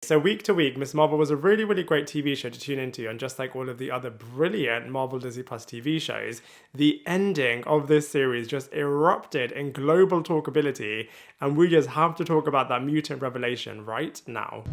So week to week, Miss Marvel was a really, really great TV show to tune into, and just like all of the other brilliant Marvel Disney Plus TV shows, the ending of this series just erupted in global talkability, and we just have to talk about that mutant revelation right now.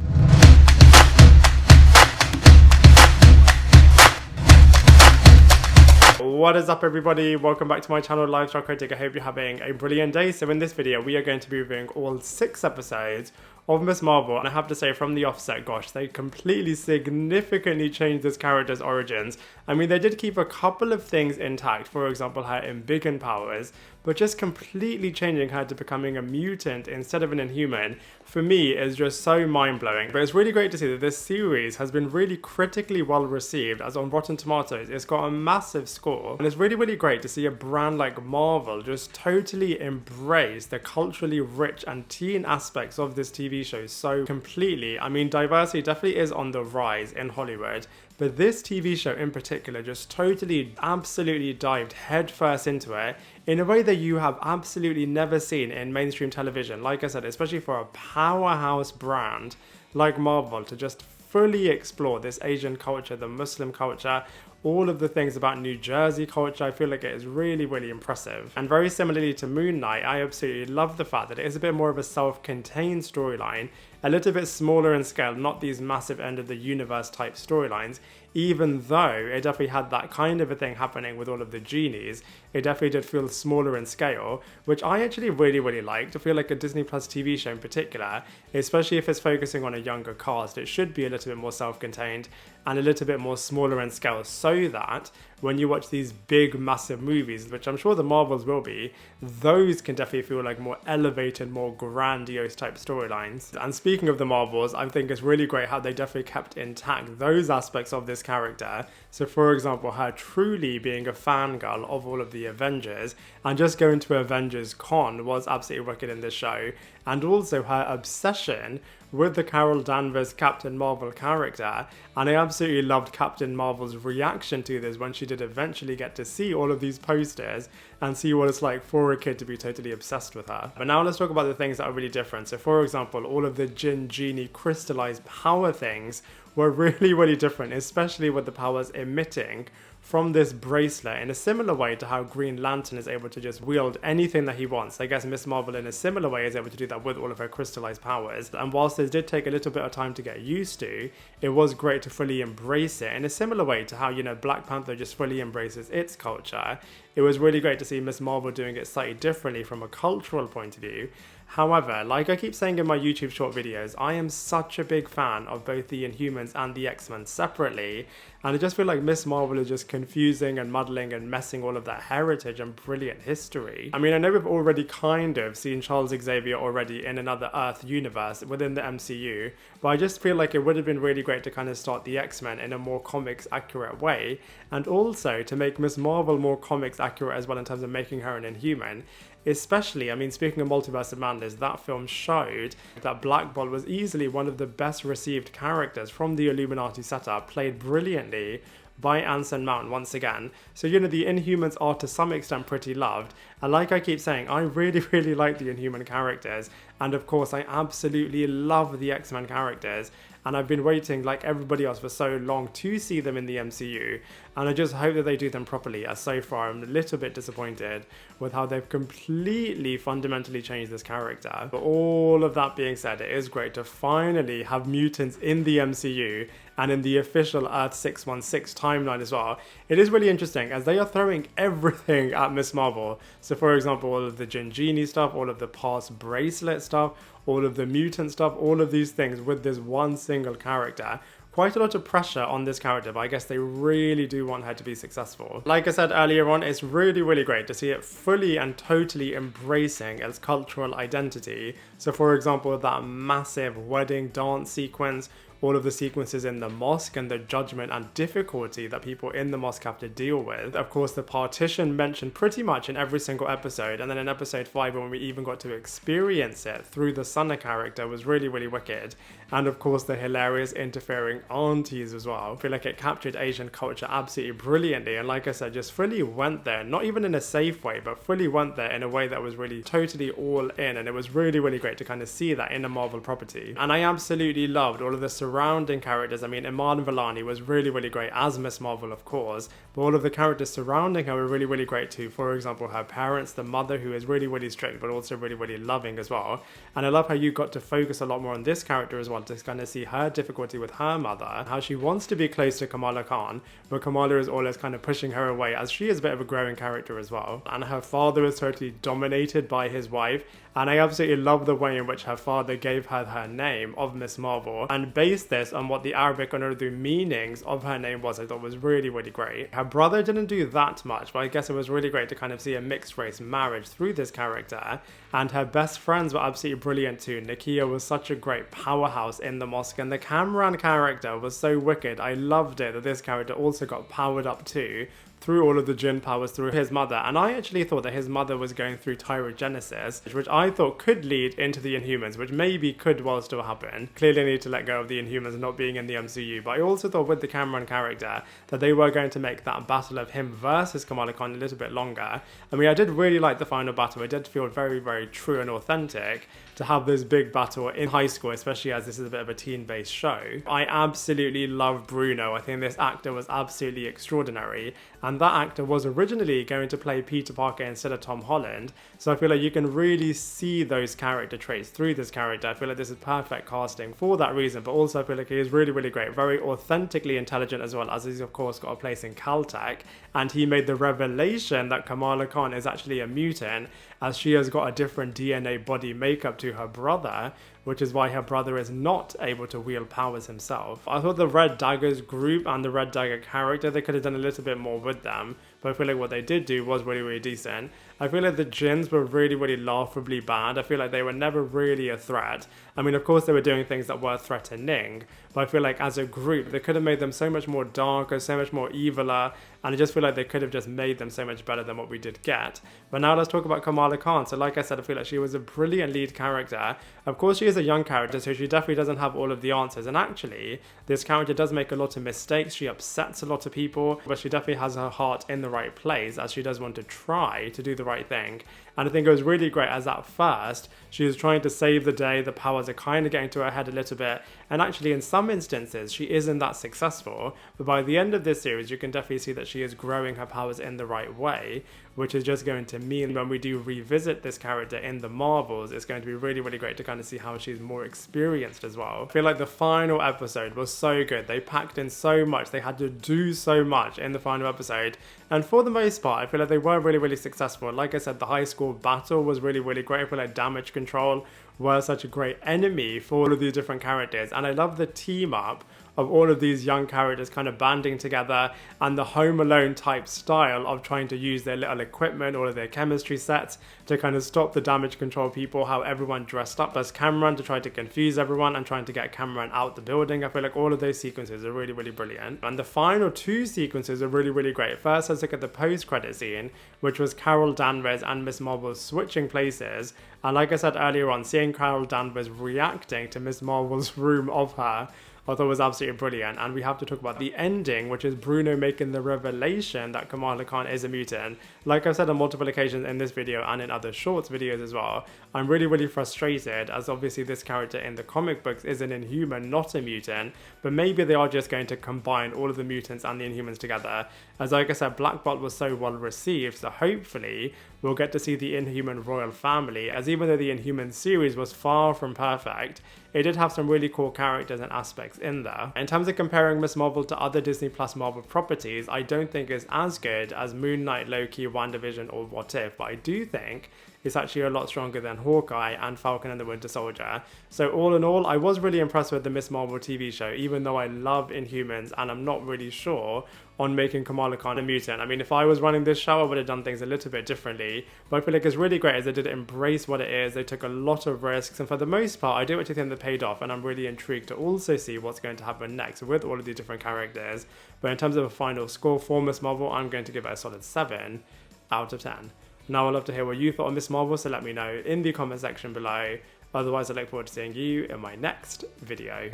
What is up, everybody? Welcome back to my channel, Lifestyle Critic. I hope you're having a brilliant day. So in this video, we are going to be reviewing all 6 episodes of Miss Marvel, and I have to say from the offset, gosh, they completely significantly changed this character's origins. I mean, they did keep a couple of things intact, for example, her embiggen powers, but just completely changing her to becoming a mutant instead of an Inhuman, for me, is just so mind-blowing. But it's really great to see that this series has been really critically well received, as on Rotten Tomatoes, it's got a massive score. And it's really, really great to see a brand like Marvel just totally embrace the culturally rich and teen aspects of this TV show so completely. I mean, diversity definitely is on the rise in Hollywood, but this TV show in particular just totally, absolutely dived headfirst into it in a way that you have absolutely never seen in mainstream television. Like I said, especially for a powerhouse brand like Marvel to just fully explore this Asian culture, the Muslim culture, all of the things about New Jersey culture. I feel like it is really, really impressive. And very similarly to Moon Knight, I absolutely love the fact that it is a bit more of a self-contained storyline, a little bit smaller in scale, not these massive end of the universe type storylines, even though it definitely had that kind of a thing happening with all of the genies. It definitely did feel smaller in scale, which I actually really, really liked. I feel like a Disney Plus TV show in particular, especially if it's focusing on a younger cast, it should be a little bit more self-contained and a little bit more smaller in scale, so that when you watch these big, massive movies, which I'm sure the Marvels will be, those can definitely feel like more elevated, more grandiose type storylines. And speaking of the Marvels, I think it's really great how they definitely kept intact those aspects of this character. So for example, her truly being a fangirl of all of the Avengers, and just going to Avengers Con was absolutely wicked in this show. And also her obsession with the Carol Danvers Captain Marvel character, and I absolutely loved Captain Marvel's reaction to this when she did eventually get to see all of these posters and see what it's like for a kid to be totally obsessed with her. But now let's talk about the things that are really different. So for example, all of the Jinn genie crystallized power things were really, really different, especially with the powers emitting from this bracelet, in a similar way to how Green Lantern is able to just wield anything that he wants. I guess Miss Marvel in a similar way is able to do that with all of her crystallized powers. And whilst this did take a little bit of time to get used to, it was great to fully embrace it in a similar way to how, you know, Black Panther just fully embraces its culture. It was really great to see Miss Marvel doing it slightly differently from a cultural point of view. However, like I keep saying in my YouTube short videos, I am such a big fan of both the Inhumans and the X-Men separately, and I just feel like Miss Marvel is just confusing and muddling and messing all of that heritage and brilliant history. I mean, I know we've already kind of seen Charles Xavier already in another Earth universe within the MCU, but I just feel like it would have been really great to kind of start the X-Men in a more comics accurate way, and also to make Miss Marvel more comics accurate as well in terms of making her an Inhuman. Especially, I mean, speaking of Multiverse of Madness, that film showed that Black Bolt was easily one of the best received characters from the Illuminati setup, played brilliantly by Anson Mount once again. So, you know, the Inhumans are to some extent pretty loved. And like I keep saying, I really, really like the Inhuman characters. And of course, I absolutely love the X-Men characters. And I've been waiting, like everybody else, for so long to see them in the MCU. And I just hope that they do them properly, as so far I'm a little bit disappointed with how they've completely fundamentally changed this character. But all of that being said, it is great to finally have mutants in the MCU and in the official Earth 616 timeline as well. It is really interesting as they are throwing everything at Miss Marvel. So for example, all of the Jinn Genie stuff, all of the past bracelet stuff, all of the mutant stuff, all of these things with this one single character. Quite a lot of pressure on this character, but I guess they really do want her to be successful. Like I said earlier on, it's really, really great to see it fully and totally embracing its cultural identity. So for example, that massive wedding dance sequence, all of the sequences in the mosque and the judgment and difficulty that people in the mosque have to deal with. Of course, the partition mentioned pretty much in every single episode, and then in episode 5 when we even got to experience it through the Sana character was really, really wicked. And of course the hilarious interfering aunties as well. I feel like it captured Asian culture absolutely brilliantly, and like I said, just fully went there, not even in a safe way, but fully went there in a way that was really totally all in, and it was really, really great to kind of see that in a Marvel property. And I absolutely loved all of the surrounding characters. I mean, Iman Vellani was really, really great as Miss Marvel, of course, but all of the characters surrounding her were really, really great too. For example, her parents, the mother, who is really, really strict, but also really, really loving as well. And I love how you got to focus a lot more on this character as well, to kind of see her difficulty with her mother, how she wants to be close to Kamala Khan, but Kamala is always kind of pushing her away, as she is a bit of a growing character as well. And her father is totally dominated by his wife, and I absolutely love the way in which her father gave her her name of Miss Marvel and based this on what the Arabic and Urdu meanings of her name was. I thought was really, really great. Her brother didn't do that much, but I guess it was really great to kind of see a mixed race marriage through this character. And her best friends were absolutely brilliant too. Nakia was such a great powerhouse in the mosque, and the Kamran character was so wicked. I loved it that this character also got powered up too through all of the Jinn powers through his mother. And I actually thought that his mother was going through Terrigenesis, which I thought could lead into the Inhumans, which maybe could well still happen. Clearly need to let go of the Inhumans not being in the MCU, but I also thought with the Kamran character that they were going to make that battle of him versus Kamala Khan a little bit longer. I mean, I did really like the final battle. It did feel very, very true and authentic to have this big battle in high school, especially as this is a bit of a teen-based show. I absolutely love Bruno. I think this actor was absolutely extraordinary, and that actor was originally going to play Peter Parker instead of Tom Holland, so I feel like you can really see those character traits through this character. I feel like this is perfect casting for that reason, but also I feel like he is really, really great, very authentically intelligent as well, as he's of course got a place in Caltech, and he made the revelation that Kamala Khan is actually a mutant, as she has got a different DNA body makeup to her brother, which is why her brother is not able to wield powers himself. I thought the Red Daggers group and the Red Dagger character, they could have done a little bit more with them, but I feel like what they did do was really, really decent. I feel like the Jinns were really, really laughably bad. I feel like they were never really a threat. I mean, of course they were doing things that were threatening, but I feel like as a group, they could have made them so much more darker, so much more eviler, and I just feel like they could have just made them so much better than what we did get. But now let's talk about Kamala Khan. So like I said, I feel like she was a brilliant lead character. Of course, she is a young character, so she definitely doesn't have all of the answers. And actually, this character does make a lot of mistakes. She upsets a lot of people, but she definitely has her heart in the right place, as she does want to try to do the right thing. And I think it was really great as at first, she was trying to save the day, the powers are kind of getting to her head a little bit, and actually in some instances she isn't that successful, but by the end of this series you can definitely see that she is growing her powers in the right way, which is just going to mean when we do revisit this character in the Marvels, it's going to be really, really great to kind of see how she's more experienced as well. I feel like the final episode was so good. They packed in so much. They had to do so much in the final episode. And for the most part, I feel like they were really, really successful. Like I said, the high school battle was really, really great. I feel like damage control was such a great enemy for all of these different characters. And I love the team up of all of these young characters kind of banding together, and the Home Alone type style of trying to use their little equipment, all of their chemistry sets to kind of stop the damage control people, how everyone dressed up as Kamran to try to confuse everyone and trying to get Kamran out the building. I feel like all of those sequences are really, really brilliant. And the final two sequences are really, really great. First, let's look at the post-credit scene, which was Carol Danvers and Miss Marvel switching places. And like I said earlier on, seeing Carol Danvers reacting to Miss Marvel's room of her, I thought was absolutely brilliant. And we have to talk about the ending, which is Bruno making the revelation that Kamala Khan is a mutant. Like I've said on multiple occasions in this video and in other shorts videos as well, I'm really, really frustrated, as obviously this character in the comic books is an Inhuman, not a mutant, but maybe they are just going to combine all of the mutants and the Inhumans together. As like I said, Black Bolt was so well received, so hopefully we'll get to see the Inhuman royal family, as even though the Inhuman series was far from perfect, it did have some really cool characters and aspects in there. In terms of comparing Miss Marvel to other Disney Plus Marvel properties, I don't think it's as good as Moon Knight, Loki, WandaVision, or What If, but I do think is actually a lot stronger than Hawkeye and Falcon and the Winter Soldier. So all in all, I was really impressed with the Miss Marvel TV show, even though I love Inhumans and I'm not really sure on making Kamala Khan a mutant. I mean, if I was running this show, I would have done things a little bit differently, but I feel like it's really great as they did embrace what it is. They took a lot of risks, and for the most part, I do actually think they paid off, and I'm really intrigued to also see what's going to happen next with all of these different characters. But in terms of a final score for Miss Marvel, I'm going to give it a solid 7 out of 10. Now, I'd love to hear what you thought on Miss Marvel, so let me know in the comment section below. Otherwise, I look forward to seeing you in my next video.